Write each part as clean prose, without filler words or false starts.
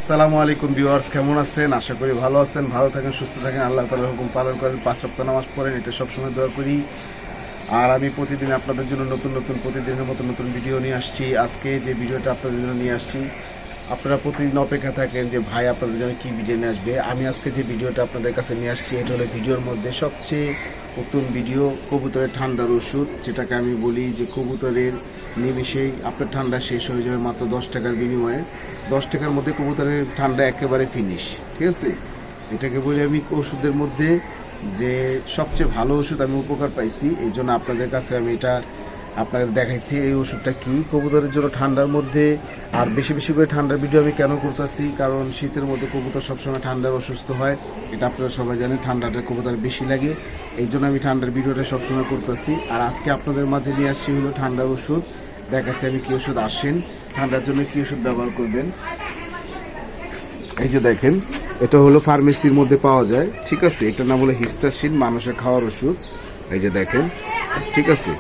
আসসালামু আলাইকুম ভিউয়ার্স, কেমন আছেন? আশা করি ভালো আছেন, ভালো থাকেন, সুস্থ থাকেন, আল্লাহ তাআলার হুকুম পালন করেন, 5 ওয়াক্ত নামাজ পড়েন, এটা সবসময় দোয়া করি। আর আমি প্রতিদিন আপনাদের জন্য প্রতিদিনের মতো নতুন ভিডিও নিয়ে আসছি। আজকে যে ভিডিওটা আপনাদের জন্য নিয়ে আসছি, আপনারা প্রতিদিন অপেক্ষা থাকেন যে ভাই আপনাদের জন্য কী ভিডিও নিয়ে আসবে। আমি আজকে যে ভিডিওটা আপনাদের কাছে নিয়ে আসছি, এটা হলো ভিডিওর মধ্যে সবচেয়ে নতুন ভিডিও, কবুতরের ঠান্ডার ওষুধ, যেটাকে আমি বলি যে কবুতরের নিমিশেই আপনার ঠান্ডা শেষ হয়ে যাবে মাত্র 10 টাকার বিনিময়ে। 10 টাকার মধ্যে কবুতরের ঠান্ডা একেবারে ফিনিশ, ঠিক আছে? এটাকে বলি আমি ওষুধের মধ্যে যে সবচেয়ে ভালো ওষুধ, আমি উপকার পাইছি, এই জন্য আপনাদের কাছে আমি এটা আপনাদের দেখাইছি। এই ওষুধটা কি কবুতরের জন্য ঠান্ডার মধ্যে। আর বেশি বেশি করে ঠান্ডার ভিডিও আমি কেন করতেছি, কারণ শীতের মধ্যে কবুতর সবসময় ঠান্ডার অসুস্থ হয়, এটা আপনারা সবাই জানেন। ঠান্ডাটা কবুতর বেশি লাগে, এই জন্য আমি ঠান্ডার ভিডিওটা সবসময় করতেছি। আর আজকে আপনাদের মাঝে নিয়ে আসছি হলো ঠান্ডার ওষুধ। দেখাচ্ছি আমি কী ওষুধ আসেন, ঠান্ডার জন্য কী ওষুধ ব্যবহার করবেন। এই যে দেখেন, এটা হলো ফার্মেসির মধ্যে পাওয়া যায়, ঠিক আছে? এটার নাম হলো হিস্টাসিন, মানুষের খাওয়ার ওষুধ। এই যে দেখেন, ঠিক আছে?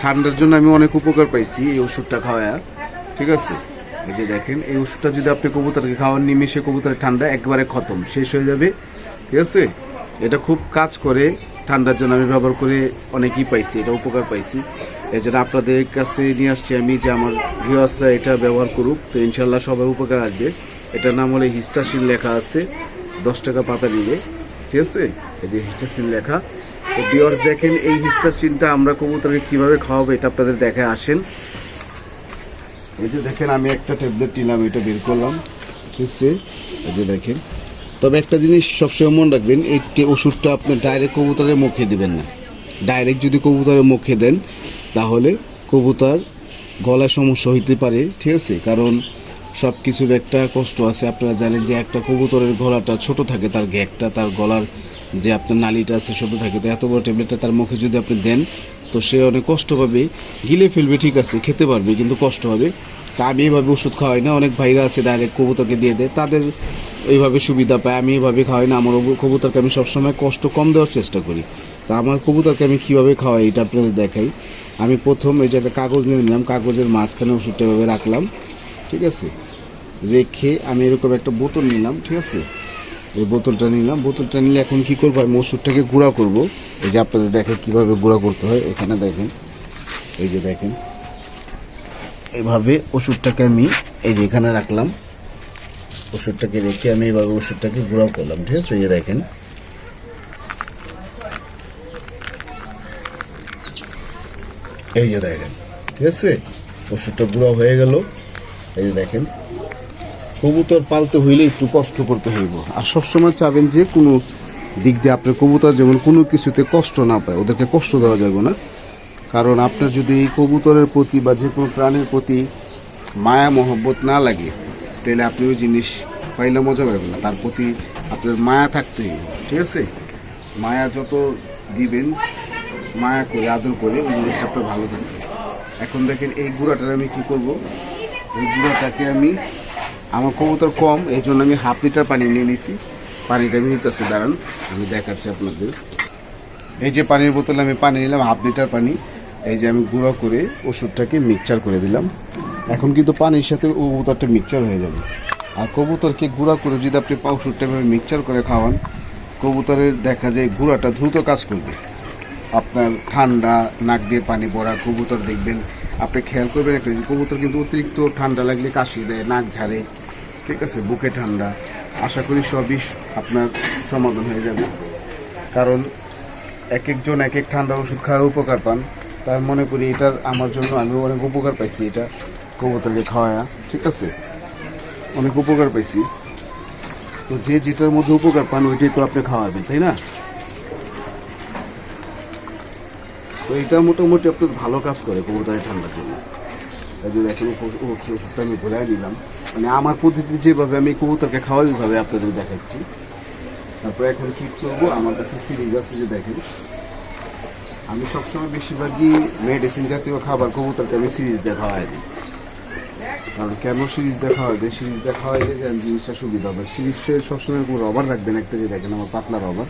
ঠান্ডার জন্য আমি অনেক উপকার পাইছি এই ওষুধটা খাওয়া, ঠিক আছে? এই যে দেখেন, এই ওষুধটা যদি আপনি কবুতরকে খাওয়ান, নিমিশে কবুতরের ঠান্ডা একবারে খতম, শেষ হয়ে যাবে, ঠিক আছে? এটা খুব কাজ করে ঠান্ডার জন্য, আমি ব্যবহার করে অনেকই পাইছি, এটা উপকার পাইছি। এই জন্য আপনাদের কাছে নিয়ে আসছি আমি যে আমার ভিউয়ার্সরা এটা ব্যবহার করুক, তো ইনশাল্লাহ সবাই উপকার আসবে। এটার নাম হলো হিস্টাসিন, লেখা আছে 10 টাকা পাতা নিবে, ঠিক আছে? এই যে হিস্টাসিন লেখা। তো ভিউয়ার্স দেখেন, এই হিস্টাসিনটা আমরা কবুতরকে কীভাবে খাওয়াবো এটা আপনাদের দেখায় আসেন। এই যে দেখেন, আমি একটা ট্যাবলেট নিলাম, এটা বের করলাম, ঠিক আছে? এই যে দেখেন, তবে একটা জিনিস সবসময় মনে রাখবেন, এই ওষুধটা আপনি ডাইরেক্ট কবুতরের মুখে দেবেন না। ডাইরেক্ট যদি কবুতরের মুখে দেন তাহলে কবুতর গলায় সমস্যা হইতে পারে, ঠিক আছে? কারণ সব কিছুর একটা কষ্ট আছে। আপনারা জানেন যে একটা কবুতরের গলাটা ছোট থাকে, তার গ্যাগটা, তার গলার যে আপনার নালিটা আছে ছোট থাকে। তো এত বড় ট্যাবলেটটা তার মুখে যদি আপনি দেন, তো সে অনেক কষ্ট পাবে, গিলে ফেলবে, ঠিক আছে, খেতে পারবে কিন্তু কষ্ট হবে। তা আমি এইভাবে ওষুধ খাওয়াই না। অনেক ভাইরা আছে ডাইরেক্ট কবুতরকে দিয়ে দেয়, তাদের এইভাবে সুবিধা পায়। আমি এইভাবে খাওয়াই না। আমার কবুতরকে আমি সবসময় কষ্ট কম দেওয়ার চেষ্টা করি। তা আমার কবুতরকে আমি কীভাবে খাওয়াই এটা আপনাদের দেখাই। আমি প্রথম এই যে একটা কাগজ নিয়ে নিলাম, কাগজের মাঝখানে ওষুধটা এভাবে রাখলাম, ঠিক আছে? রেখে আমি এরকম একটা বোতল নিলাম, ঠিক আছে? এই বোতলটা নিলাম। বোতলটা নিলে এখন কী করবো, আমি ওষুধটাকে গুঁড়া করব। এই যে আপনাদের দেখে কীভাবে গুঁড়া করতে হয়, এখানে দেখেন, এই যে দেখেন, এইভাবে ওষুধটাকে আমি এই যে এখানে রাখলাম। ওষুধটাকে রেখে আমি এইভাবে ওষুধটাকে গুঁড়া করলাম, ঠিক আছে? এই যে দেখেন, এই যে দেখেন, ঠিক আছে? ওষুধটা গুঁড়া হয়ে গেল। এই যে দেখেন, কবুতর পালতে হইলে একটু কষ্ট করতে হইব। আর সবসময় চাবেন যে কোনো দিক দিয়ে আপনার কবুতর যেমন কোনো কিছুতে কষ্ট না পায়, ওদেরকে কষ্ট দেওয়া যাবে না। কারণ আপনার যদি এই কবুতরের প্রতি বা যে কোনো প্রাণীর প্রতি মায়া মহব্বত না লাগে, তাহলে আপনি ওই জিনিস পাইলে মজা পাবেন না। তার প্রতি আপনার মায়া থাকতে হইব, ঠিক আছে? মায়া যত দিবেন, মায়া করে আদর করে, ওই জিনিসটা আপনার ভালো থাকবে। এখন দেখেন, এই গুঁড়াটার আমি কী করব, এই গুঁড়াটাকে আমি, আমার কবুতর কম, এই জন্য আমি 1/2 লিটার পানি নিয়ে নিয়েছি। পানিটা আমি নিতেছি, দাঁড়ান আমি দেখাচ্ছি আপনাদের। এই যে পানির বোতলে আমি পানি নিলাম, 1/2 লিটার পানি। এই যে আমি গুঁড়ো করে ওষুধটাকে মিক্সচার করে দিলাম। এখন কিন্তু পানির সাথে কবুতরটা মিক্সচার হয়ে যাবে। আর কবুতরকে গুঁড়া করে যদি আপনি ওষুধটা মিক্সচার করে খাওয়ান, কবুতরের দেখা যায় গুঁড়াটা দ্রুত কাজ করবে। আপনার ঠান্ডা, নাক দিয়ে পানি পড়া, কবুতর দেখবেন, আপনি খেয়াল করবেন একটা, কবুতর কিন্তু অতিরিক্ত ঠান্ডা লাগলে কাশি দেয়, নাক ঝাড়ে, ঠিক আছে? বুকে ঠান্ডা। আশা করি সবই আপনার সমাধান হয়ে যাবে। কারণ এক একজন এক এক ঠান্ডার ওষুধ খাওয়া উপকার পান। তাই মনে করি এটার আমার জন্য আমি অনেক উপকার পাইছি, এটা কবুতরকে খাওয়ায়া, ঠিক আছে? অনেক উপকার পাইছি। তো যে যেটার মধ্যে উপকার পান ওইটাই তো আপনি খাওয়াবেন, তাই না? তো এটা মোটামুটি আপনার ভালো কাজ করে কবুতরের ঠান্ডার জন্য। এই যে এখন ওষুধটা আমি ঘুরাই নিলাম, মানে আমার পদ্ধতিতে যেভাবে আমি কবুতরকে খাওয়াই ওইভাবে আপনাদের দেখাচ্ছি। তারপরে এখন কী করবো, আমার কাছে সিরিজ আছে, যে দেখেন, আমি সবসময় বেশিরভাগই মেডিসিন জাতীয় খাবার কবুতরকে আমি সিরিজ দিয়ে খাওয়াই দিই। কারণ কেন সিরিজ দেখা হয়, যে সিরিজ দেখা হয় যে জিনিসটা সুবিধা হবে। সিরিজের সবসময় রবার রাখবেন একটা, যে দেখেন আমার পাতলা রবার,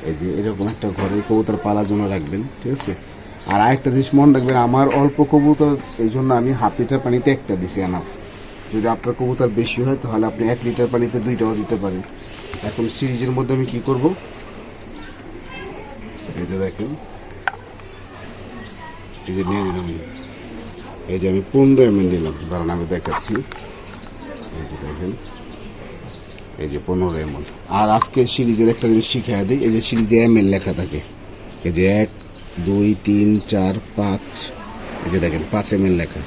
এই যে এরকম একটা ঘরে কবুতর পালার জন্য রাখবেন, ঠিক আছে? আর আরেকটা জিনিস মনে রাখবেন, আমার অল্প কবুতর, এই জন্য আমি 1/2 লিটার পানিতে একটা দিছি, এনাফ। যদি আপনার কবুতর বেশি হয় তাহলে আপনি 1 লিটার পানিতে 2টাও দিতে পারেন। এখন সিরিজের মধ্যে আমি কি করব, এই যে দেখেন, এই যে নিয়ে নিলাম, এই যে আমি 15 ml নিলাম, কারণ আমি দেখাচ্ছি, এই যে দেখেন, এই যে 15 ml। আর আজকে সিরিজের একটা জিনিস শিখিয়ে দিই, এই যে সিরিজে ml লেখা থাকে, এই যে 1 2 3 4 5, এই যে দেখেন 5 ml লেখা,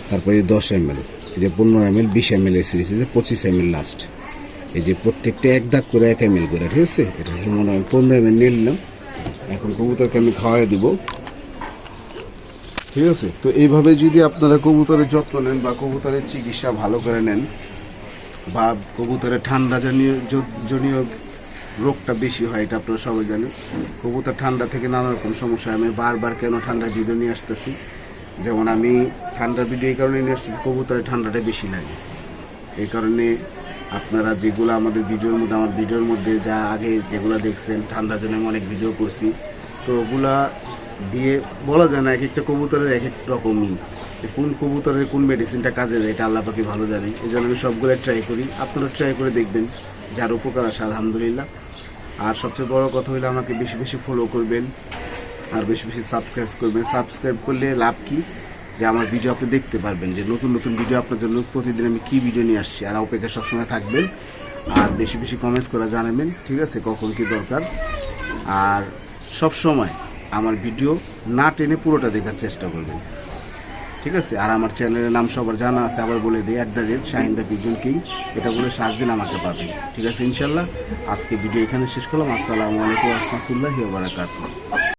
তারপরে 10 ml, এই যে 15 ml, 20 ml এই সিরিজ, এই যে 25 ml লাস্ট, এই যে প্রত্যেকটা 1 দাগ করে 1 ml করে, ঠিক আছে। এটা মনে হয় 15 ml নিয়ে নিলাম। এখন কবুতরকে আমি খাওয়াই দিব, ঠিক আছে। তো এইভাবে যদি আপনারা কবুতরের যত্ন নেন বা কবুতরের চিকিৎসা ভালো করে নেন, বা কবুতরের ঠান্ডা জনীয় রোগটা বেশি হয়, এটা আপনারা সবাই জানেন। কবুতর ঠান্ডা থেকে নানা রকম সমস্যা। আমি বারবার কেন ঠান্ডার ভিডিও নিয়ে আসতেছি, যেমন আমি ঠান্ডার ভিডিও এই কারণে নিয়ে আসছি, কবুতরের ঠান্ডাটা বেশি লাগে। এই কারণে আপনারা যেগুলো আমাদের আমার ভিডিওর মধ্যে যা আগে যেগুলো দেখছেন, ঠান্ডার জন্য আমি অনেক ভিডিও করছি, তো ওগুলা দিয়ে বলা যায় না, এক একটা কবুতরের এক এক রকমই, কোন কবুতরের কোন মেডিসিনটা কাজে দেয় এটা আল্লাহ পাকই ভালো জানে। এই জন্য আমি সবগুলো ট্রাই করি, আপনারা ট্রাই করে দেখবেন, যার উপকার আসে আলহামদুলিল্লাহ। আর সবচেয়ে বড় কথা হলো আমাকে বেশি বেশি ফলো করবেন, আর বেশি বেশি সাবস্ক্রাইব করবেন। সাবস্ক্রাইব করলে লাভ কি, যে আমার ভিডিও আপনি দেখতে পারবেন, যে নতুন নতুন ভিডিও আপনার জন্য প্রতিদিন আমি কী ভিডিও নিয়ে আসছি। আর অপেক্ষা সবসময় থাকবেন, আর বেশি বেশি কমেন্টস করে জানাবেন, ঠিক আছে, কখন কি দরকার। আর সব সময় আমার ভিডিও না টেনে পুরোটা দেখার চেষ্টা করবেন, ঠিক আছে। আর আমার চ্যানেলের নাম সবার জানা আছে, আবার বলে দিই, @শাহিন দ্য পিজন কিং, এটা বলে সার্চ দিন আমাকে পাবেন, ঠিক আছে ইনশাল্লাহ। আজকে ভিডিও এখানে শেষ করলাম। আসসালামু আলাইকুম ওয়া রাহমাতুল্লাহি ওয়া বারাকাতুহু।